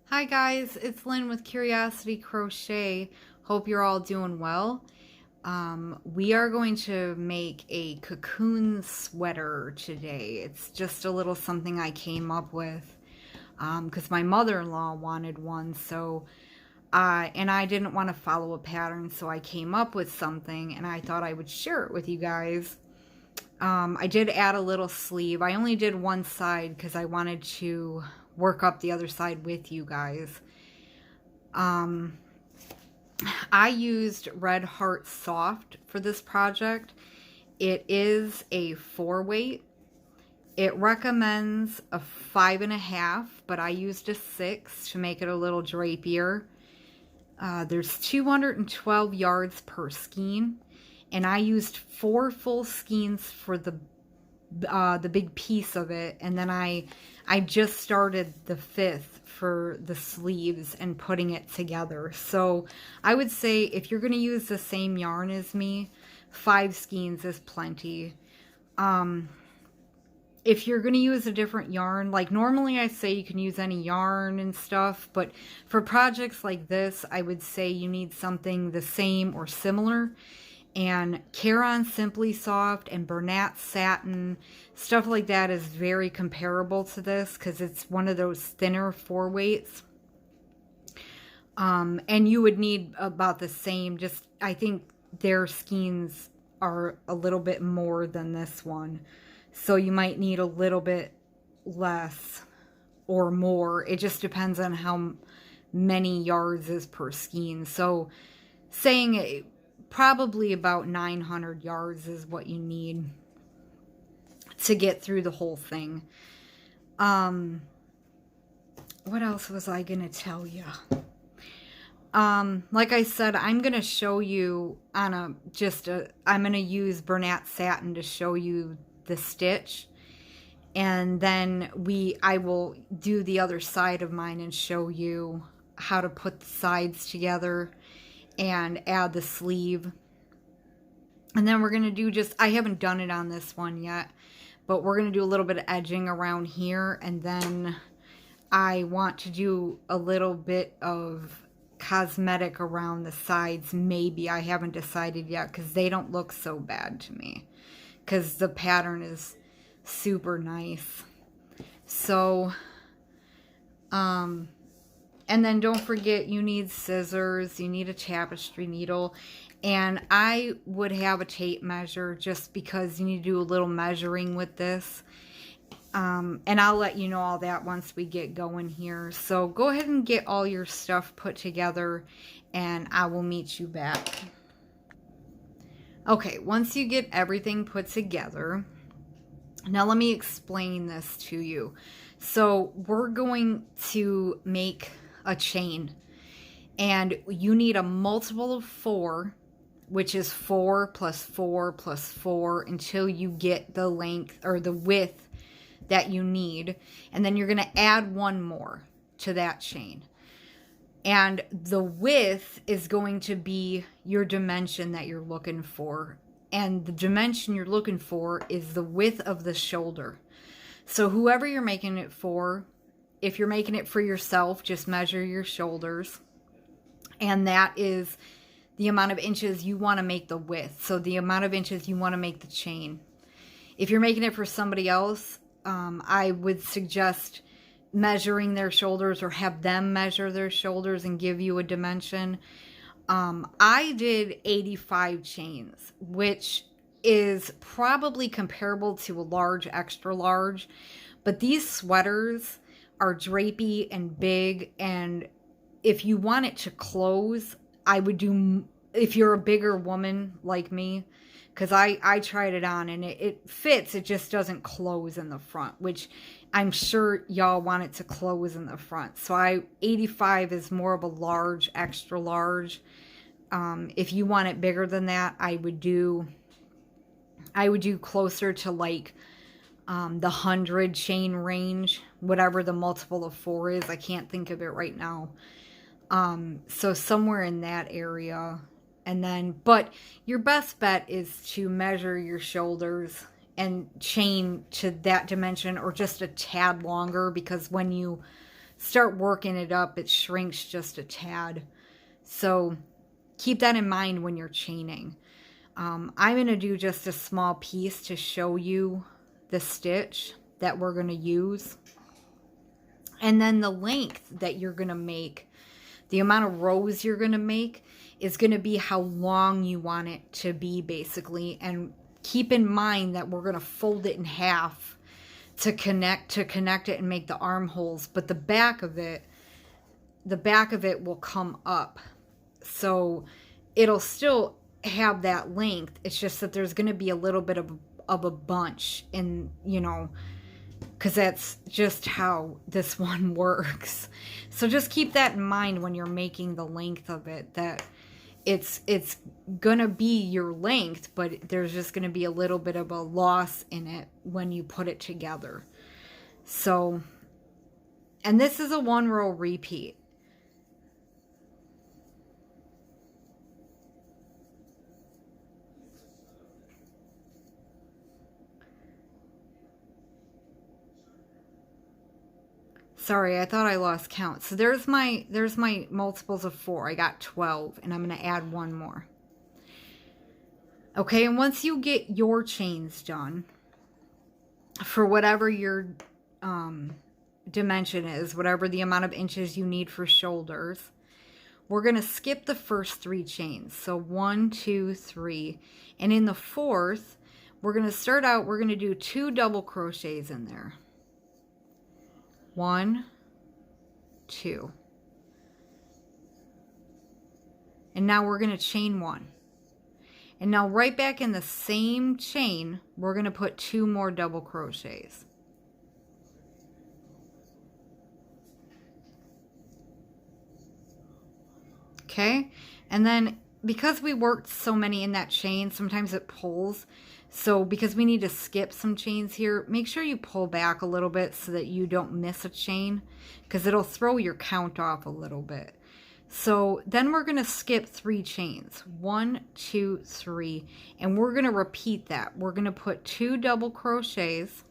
Hi guys, it's Lynn with Curiosity Crochet. Hope you're all doing well. We are going to make a cocoon sweater today. It's just a little something I came up with because my mother-in-law wanted one, and I didn't want to follow a pattern, so I came up with something and I thought I would share it with you guys. I did add a little sleeve. I only did one side because I wanted to work up the other side with you guys. I used Red Heart Soft for this project. It is a 4-weight. It recommends a 5.5, but I used a 6 to make it a little drapier. There's 212 yards per skein, and I used 4 full skeins for the big piece of it, and then I just started the 5th for the sleeves and putting it together. So I would say if you're going to use the same yarn as me, 5 skeins is plenty. If you're going to use a different yarn, like normally I say you can use any yarn and stuff, but for projects like this, I would say you need something the same or similar. And Caron Simply Soft and Bernat Satin, stuff like that is very comparable to this because it's one of those thinner 4-weights. And you would need about the same, just I think their skeins are a little bit more than this one. So you might need a little bit less or more. It just depends on how many yards is per skein. So saying probably about 900 yards is what you need to get through the whole thing. What else was I gonna tell you? Like I said, I'm gonna show you on I'm gonna use Bernat Satin to show you the stitch, and then I will do the other side of mine and show you how to put the sides together and add the sleeve. And then we're going to do I haven't done it on this one yet, but we're going to do a little bit of edging around here, and then I want to do a little bit of cosmetic around the sides. Maybe, I haven't decided yet because they don't look so bad to me because the pattern is super nice. So and then don't forget, you need scissors, you need a tapestry needle, and I would have a tape measure just because you need to do a little measuring with this. And I'll let you know all that once we get going here. So go ahead and get all your stuff put together, and I will meet you back. Okay, once you get everything put together, now let me explain this to you. So we're going to make a chain, and you need a multiple of 4, which is 4 plus 4 plus 4 until you get the length or the width that you need, and then you're going to add 1 more to that chain, and the width is going to be your dimension that you're looking for, and the dimension you're looking for is the width of the shoulder. So whoever you're making it for, if you're making it for yourself, just measure your shoulders. And that is the amount of inches you want to make the width. So the amount of inches you want to make the chain. If you're making it for somebody else, I would suggest measuring their shoulders or have them measure their shoulders and give you a dimension. I did 85 chains, which is probably comparable to a large, extra large. But these sweaters are drapey and big, and if you want it to close, I would do, if you're a bigger woman like me, because I tried it on and it fits, it just doesn't close in the front, which I'm sure y'all want it to close in the front. So 85 is more of a large, extra large. If you want it bigger than that, I would do closer to like the 100 chain range, whatever the multiple of 4 is. I can't think of it right now. So somewhere in that area. And then, but your best bet is to measure your shoulders and chain to that dimension or just a tad longer, because when you start working it up, it shrinks just a tad. So keep that in mind when you're chaining. I'm going to do just a small piece to show you the stitch that we're going to use. And then the length that you're going to make, the amount of rows you're going to make, is going to be how long you want it to be, basically. And keep in mind that we're going to fold it in half to connect it and make the armholes, but the back of it will come up. So it'll still have that length. It's just that there's going to be a little bit of a bunch, in, you know, because that's just how this one works. So just keep that in mind when you're making the length of it, that it's gonna be your length, but there's just gonna be a little bit of a loss in it when you put it together. So, and this is a 1 row repeat. Sorry, I thought I lost count. So there's my multiples of 4. I got 12, and I'm going to add 1 more. Okay, and once you get your chains done, for whatever your dimension is, whatever the amount of inches you need for shoulders, we're going to skip the first 3 chains. So 1, 2, 3. And in the 4th, we're going to start out, we're going to do 2 double crochets in there. 1, 2. And now we're going to chain 1. And now right back in the same chain, we're going to put 2 more double crochets. Okay? And then because we worked so many in that chain, sometimes it pulls. So because we need to skip some chains here, make sure you pull back a little bit so that you don't miss a chain, because it'll throw your count off a little bit. So then we're going to skip 3 chains. 1, 2, 3. And we're going to repeat that. We're going to put 2 double crochets.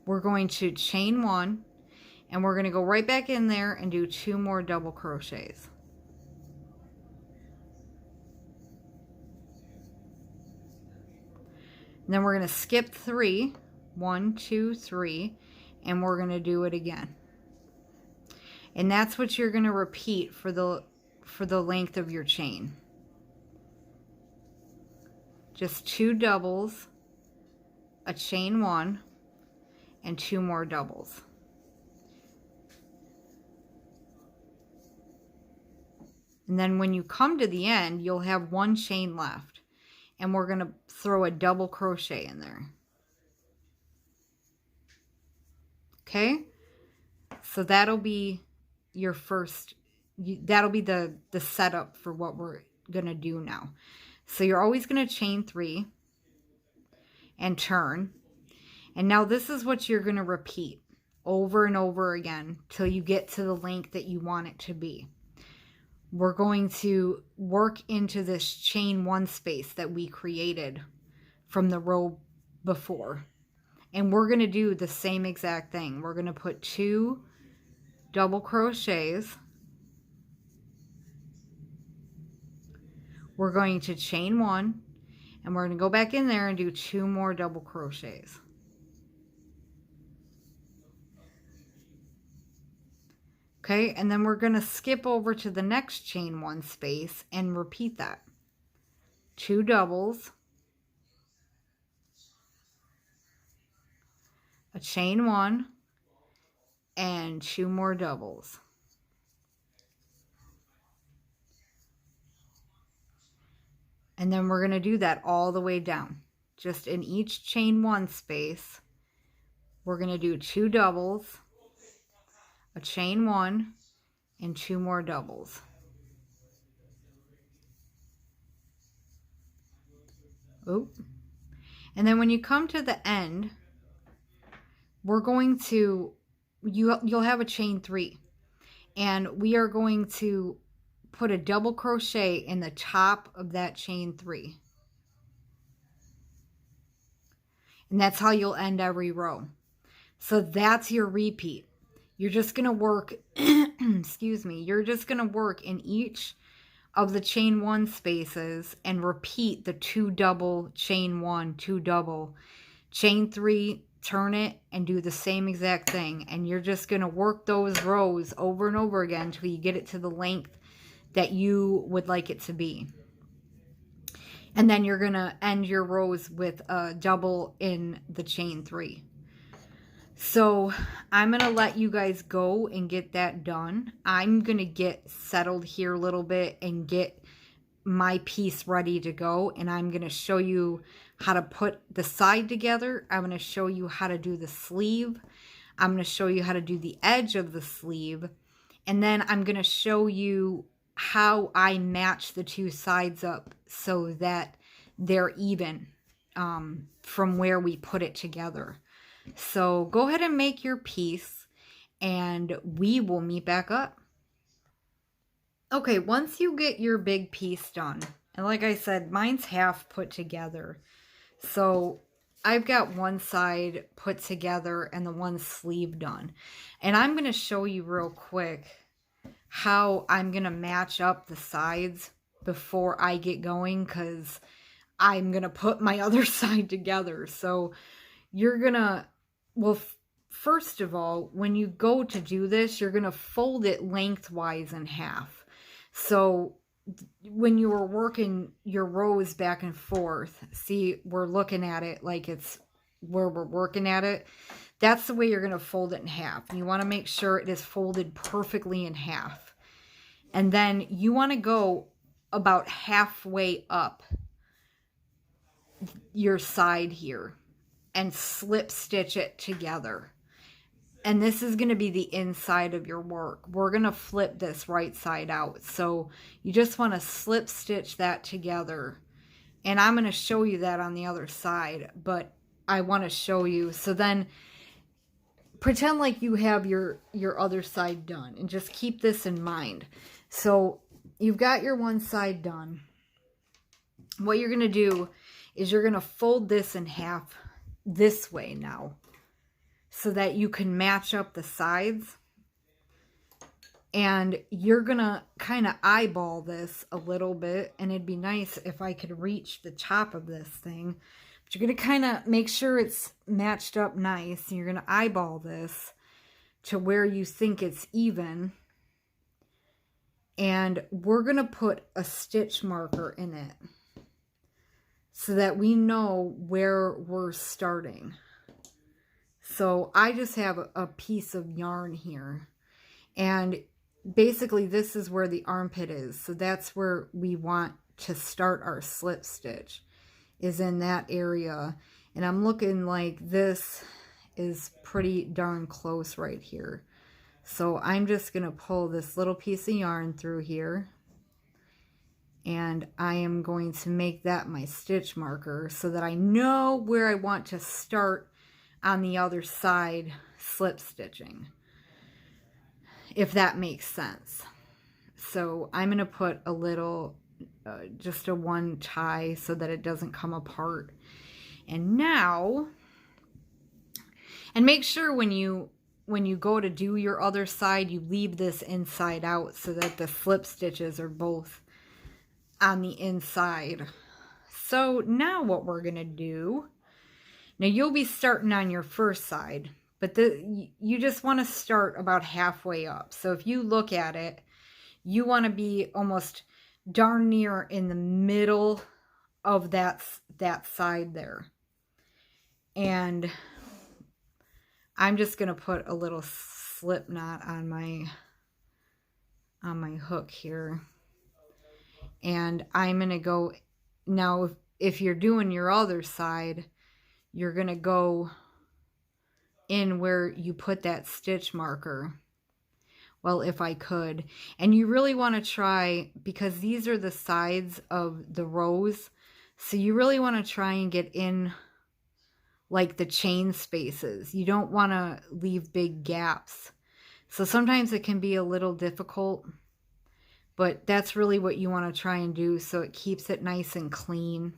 We're going to chain 1. And we're going to go right back in there and do 2 more double crochets. And then we're going to skip 3. 1, 2, 3. And we're going to do it again. And that's what you're going to repeat for the length of your chain. Just 2 doubles, a chain 1, and 2 more doubles. And then when you come to the end, you'll have 1 chain left. And we're going to throw a double crochet in there. Okay? So that'll be your first, that'll be the setup for what we're going to do now. So you're always going to chain 3 and turn. And now this is what you're going to repeat over and over again till you get to the length that you want it to be. We're going to work into this chain 1 space that we created from the row before. And we're going to do the same exact thing. We're going to put 2 double crochets. We're going to chain 1. And we're going to go back in there and do 2 more double crochets. Okay, and then we're going to skip over to the next chain 1 space and repeat that. 2 doubles, a chain 1, and 2 more doubles. And then we're going to do that all the way down. Just in each chain 1 space, we're going to do 2 doubles, a chain 1, and 2 more doubles. Oop. And then when you come to the end, we're going to, you'll have a chain 3. And we are going to put a double crochet in the top of that chain 3. And that's how you'll end every row. So that's your repeat. You're just going to work, excuse me, you're just going to work in each of the chain 1 spaces and repeat the 2 double, chain 1, 2 double, chain 3, turn it, and do the same exact thing. And you're just going to work those rows over and over again until you get it to the length that you would like it to be. And then you're going to end your rows with a double in the chain 3. So I'm going to let you guys go and get that done. I'm going to get settled here a little bit and get my piece ready to go. And I'm going to show you how to put the side together. I'm going to show you how to do the sleeve. I'm going to show you how to do the edge of the sleeve. And then I'm going to show you how I match the 2 sides up so that they're even from where we put it together. So go ahead and make your piece and we will meet back up. Okay, once you get your big piece done, and like I said, mine's half put together. So I've got one side put together and the one sleeve done. And I'm going to show you real quick how I'm going to match up the sides before I get going, because I'm going to put my other side together. So you're going to, well, first of all, when you go to do this, you're going to fold it lengthwise in half. So when you were working your rows back and forth, see, we're looking at it like it's where we're working at it. That's the way you're going to fold it in half. You want to make sure it is folded perfectly in half. And then you want to go about halfway up your side here and slip stitch it together. And this is going to be the inside of your work. We're going to flip this right side out. So you just want to slip stitch that together. And I'm going to show you that on the other side, but I want to show you. So then pretend like you have your other side done and just keep this in mind. So you've got your one side done. What you're going to do is you're going to fold this in half this way now, so that you can match up the sides. And you're going to kind of eyeball this a little bit. And it'd be nice if I could reach the top of this thing. But you're going to kind of make sure it's matched up nice. And you're going to eyeball this to where you think it's even. And we're going to put a stitch marker in it so that we know where we're starting. So I just have a piece of yarn here, and basically this is where the armpit is. So that's where we want to start our slip stitch, is in that area. And I'm looking like this is pretty darn close right here. So I'm just going to pull this little piece of yarn through here, and I am going to make that my stitch marker so that I know where I want to start on the other side slip stitching, if that makes sense. So I'm going to put a little, just a one tie so that it doesn't come apart. And now, and make sure when you go to do your other side, you leave this inside out so that the slip stitches are both on the inside. So now what we're going to do, now you'll be starting on your first side, but you just want to start about halfway up. So if you look at it, you want to be almost darn near in the middle of that side there. And I'm just going to put a little slip knot on my hook here. And I'm going to go, now if you're doing your other side, you're going to go in where you put that stitch marker. Well, if I could. And you really want to try, because these are the sides of the rows, so you really want to try and get in like the chain spaces. You don't want to leave big gaps. So sometimes it can be a little difficult, but that's really what you want to try and do, so it keeps it nice and clean.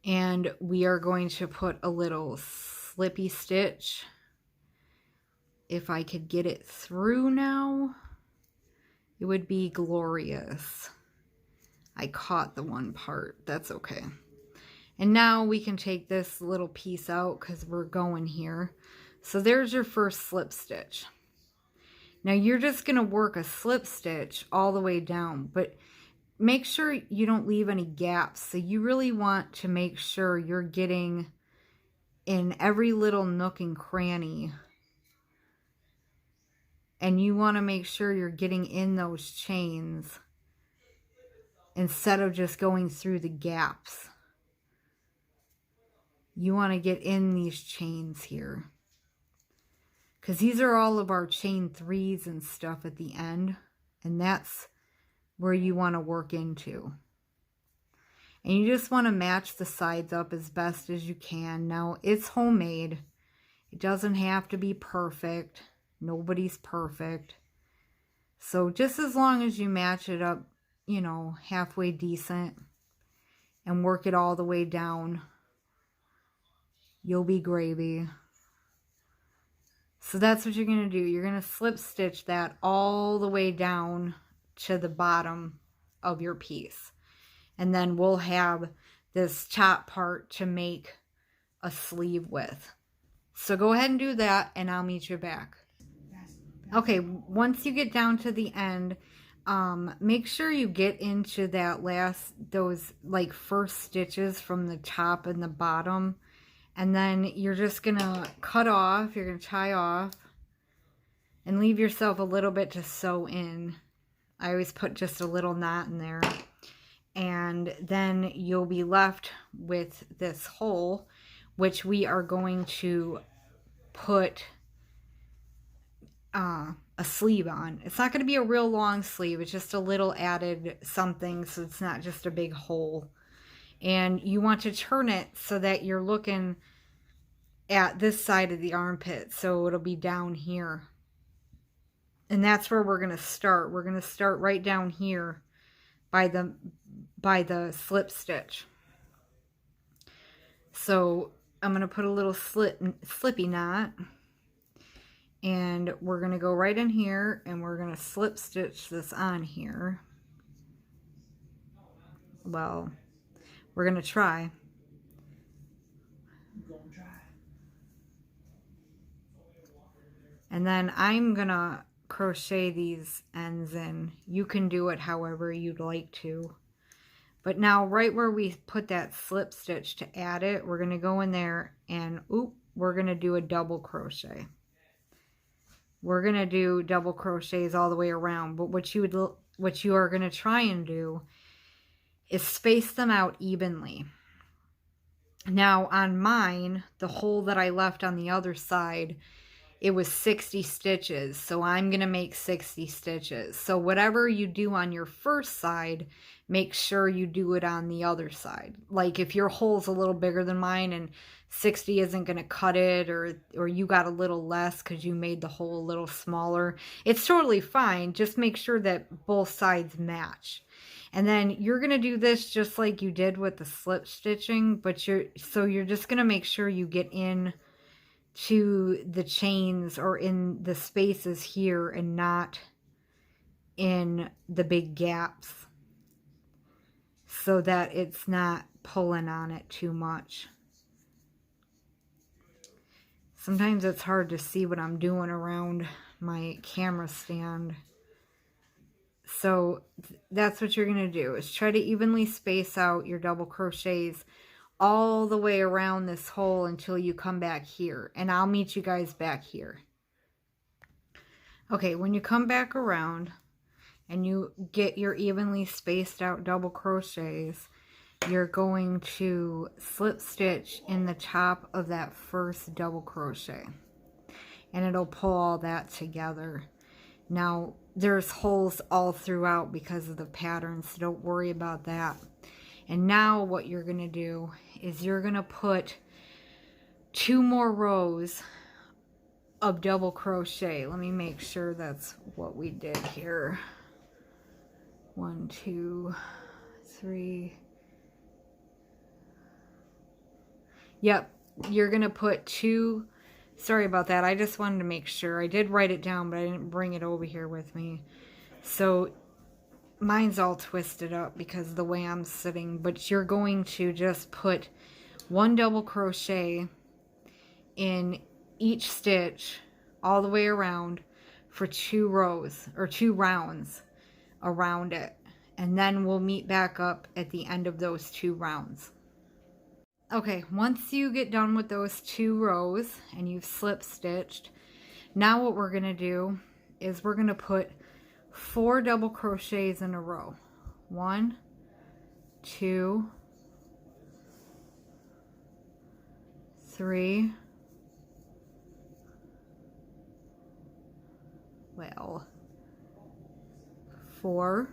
And we are going to put a little slippy stitch. If I could get it through now, it would be glorious. I caught the one part. That's okay. And now we can take this little piece out because we're going here. So there's your first slip stitch. Now you're just going to work a slip stitch all the way down, but make sure you don't leave any gaps. So you really want to make sure you're getting in every little nook and cranny. And you want to make sure you're getting in those chains instead of just going through the gaps. You want to get in these chains here. Because these are all of our chain 3s and stuff at the end. And that's where you want to work into. And you just want to match the sides up as best as you can. Now, it's homemade. It doesn't have to be perfect. Nobody's perfect. So just as long as you match it up, you know, halfway decent and work it all the way down, you'll be gravy. So that's what you're going to do. You're going to slip stitch that all the way down to the bottom of your piece. And then we'll have this top part to make a sleeve with. So go ahead and do that and I'll meet you back. Okay, once you get down to the end, make sure you get into that those like first stitches from the top and the bottom. And then you're just going to cut off, you're going to tie off, and leave yourself a little bit to sew in. I always put just a little knot in there. And then you'll be left with this hole, which we are going to put a sleeve on. It's not going to be a real long sleeve. It's just a little added something, so it's not just a big hole. And you want to turn it so that you're looking at this side of the armpit. So it'll be down here. And that's where we're going to start. We're going to start right down here by the slip stitch. So I'm going to put a little slippy knot. And we're going to go right in here and we're going to slip stitch this on here. Well, we're going to try. And then I'm going to crochet these ends in. You can do it however you'd like to. But now right where we put that slip stitch to add it, we're going to go in there and we're going to do a double crochet. We're going to do double crochets all the way around. But what you are going to try and do is space them out evenly. Now on mine, the hole that I left on the other side, it was 60 stitches. So I'm going to make 60 stitches. So whatever you do on your first side, make sure you do it on the other side. Like if your hole's a little bigger than mine and 60 isn't going to cut it, or you got a little less because you made the hole a little smaller, it's totally fine. Just make sure that both sides match. And then you're going to do this just like you did with the slip stitching, but you're just going to make sure you get in to the chains or in the spaces here and not in the big gaps, so that it's not pulling on it too much. Sometimes it's hard to see what I'm doing around my camera stand. So that's what you're going to do, is try to evenly space out your double crochets all the way around this hole until you come back here. And I'll meet you guys back here. Okay, when you come back around and you get your evenly spaced out double crochets, you're going to slip stitch in the top of that first double crochet. And it'll pull all that together. Now, there's holes all throughout because of the pattern, so don't worry about that. And now what you're going to do is you're going to put 2 more rows of double crochet. Let me make sure that's what we did here. 1, 2, 3, Yep, you're going to put 2, sorry about that, I just wanted to make sure. I did write it down, but I didn't bring it over here with me. So mine's all twisted up because of the way I'm sitting, but you're going to just put 1 double crochet in each stitch all the way around for 2 rows or 2 rounds around it, and then we'll meet back up at the end of those 2 rounds. Okay, once you get done with those 2 rows and you've slip stitched, now what we're going to do is we're going to put 4 double crochets in a row. 1, 2, 3, well, 4,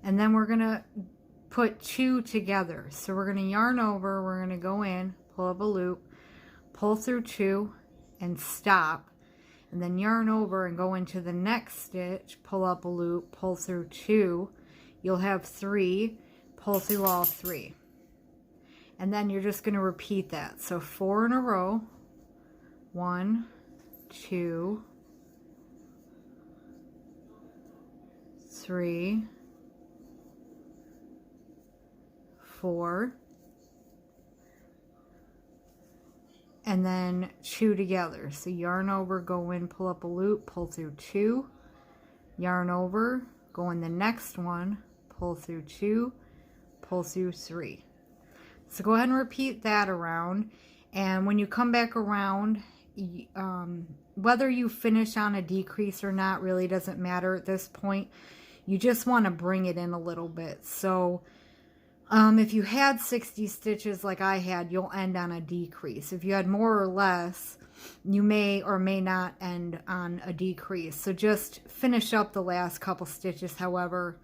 and then we're going to put 2 together. So we're going to yarn over, we're going to go in, pull up a loop, pull through 2 and stop, and then yarn over and go into the next stitch, pull up a loop, pull through 2, you'll have 3, pull through all 3, and then you're just going to repeat that. So 4 in a row, 1, 2, 3, 4, and then 2 together. So yarn over, go in, pull up a loop, pull through 2, yarn over, go in the next one, pull through 2, pull through 3. So go ahead and repeat that around, and when you come back around, whether you finish on a decrease or not really doesn't matter at this point. You just want to bring it in a little bit. So if you had 60 stitches like I had, you'll end on a decrease. If you had more or less, you may or may not end on a decrease. So just finish up the last couple stitches however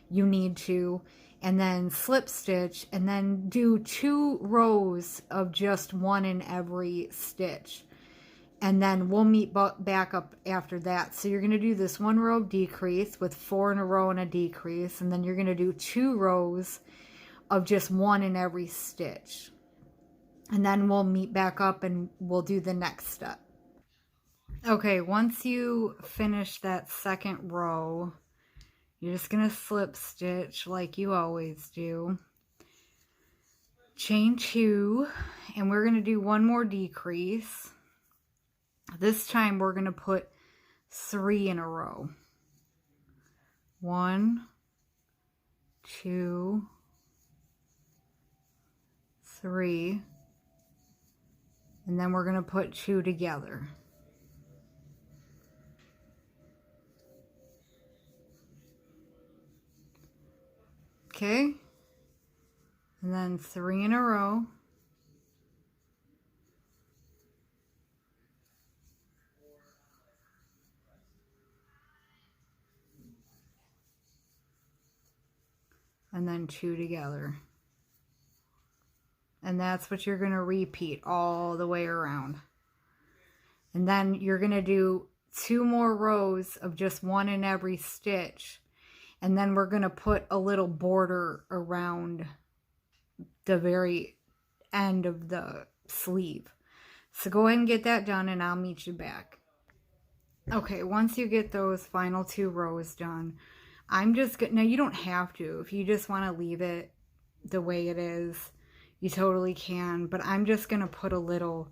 you need to, and then slip stitch, and then do 2 rows of just 1 in every stitch. And then we'll meet back up after that. So you're going to do this 1 row of decrease with 4 in a row and a decrease, and then you're going to do 2 rows of just 1 in every stitch, and then we'll meet back up and we'll do the next step. Okay, once you finish that second row, you're just gonna slip stitch like you always do, chain 2, and we're gonna do 1 more decrease. This time we're gonna put 3 in a row. 1, 2, 3, and then we're going to put 2 together. Okay, and then 3 in a row, and then 2 together. And that's what you're going to repeat all the way around. And then you're going to do 2 more rows of just 1 in every stitch. And then we're going to put a little border around the very end of the sleeve. So go ahead and get that done and I'll meet you back. Okay, once you get those final 2 rows done, I'm just going to, now you don't have to. If you just want to leave it the way it is, you totally can, but I'm just going to put a little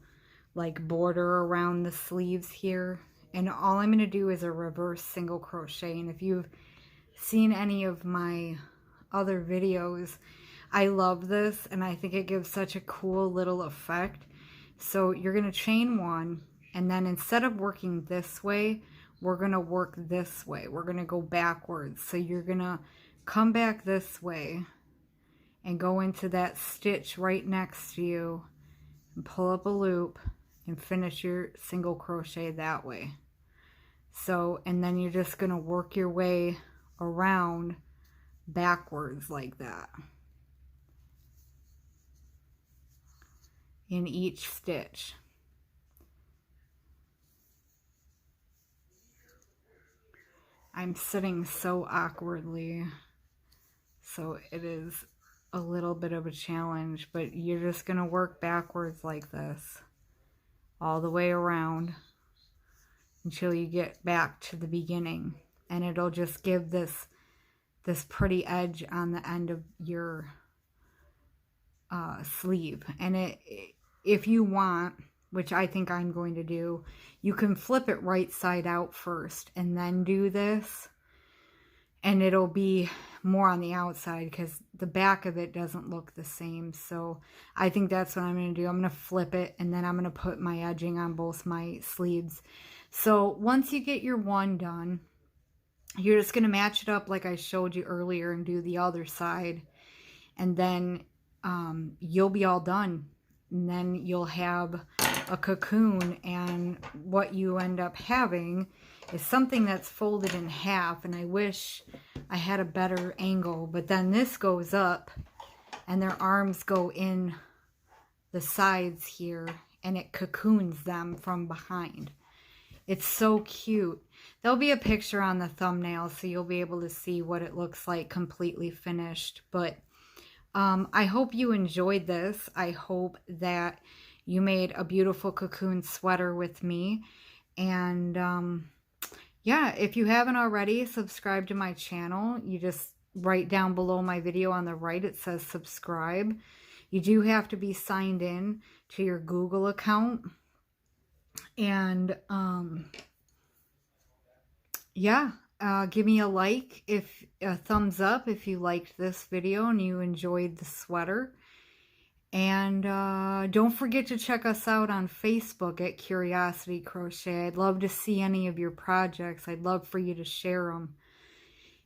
like border around the sleeves here, and all I'm going to do is a reverse single crochet. And if you've seen any of my other videos, I love this and I think it gives such a cool little effect. So you're going to chain 1, and then instead of working this way, we're going to work this way. We're going to go backwards. So you're going to come back this way and go into that stitch right next to you and pull up a loop and finish your single crochet that way. So, and then you're just going to work your way around backwards like that in each stitch. I'm sitting so awkwardly, so it is a little bit of a challenge, but you're just going to work backwards like this all the way around until you get back to the beginning, and it'll just give this pretty edge on the end of your sleeve. And if you want, which I think I'm going to do, you can flip it right side out first and then do this, and it'll be more on the outside because the back of it doesn't look the same. So I think that's what I'm going to do. I'm going to flip it, and then I'm going to put my edging on both my sleeves. So once you get your one done, you're just going to match it up like I showed you earlier and do the other side, and then you'll be all done. And then you'll have a cocoon, and what you end up having is something that's folded in half. And I wish I had a better angle, but then this goes up and their arms go in the sides here, and it cocoons them from behind. It's so cute. There'll be a picture on the thumbnail, so you'll be able to see what it looks like completely finished. But I hope you enjoyed this. I hope that you made a beautiful cocoon sweater with me. And yeah, if you haven't already, subscribe to my channel. You just right down below my video on the right, it says subscribe. You do have to be signed in to your Google account. And yeah, give me a like, a thumbs up if you liked this video and you enjoyed the sweater. And don't forget to check us out on Facebook at Curiosity Crochet. I'd love to see any of your projects. I'd love for you to share them.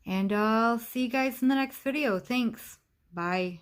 And I'll see you guys in the next video. Thanks. Bye.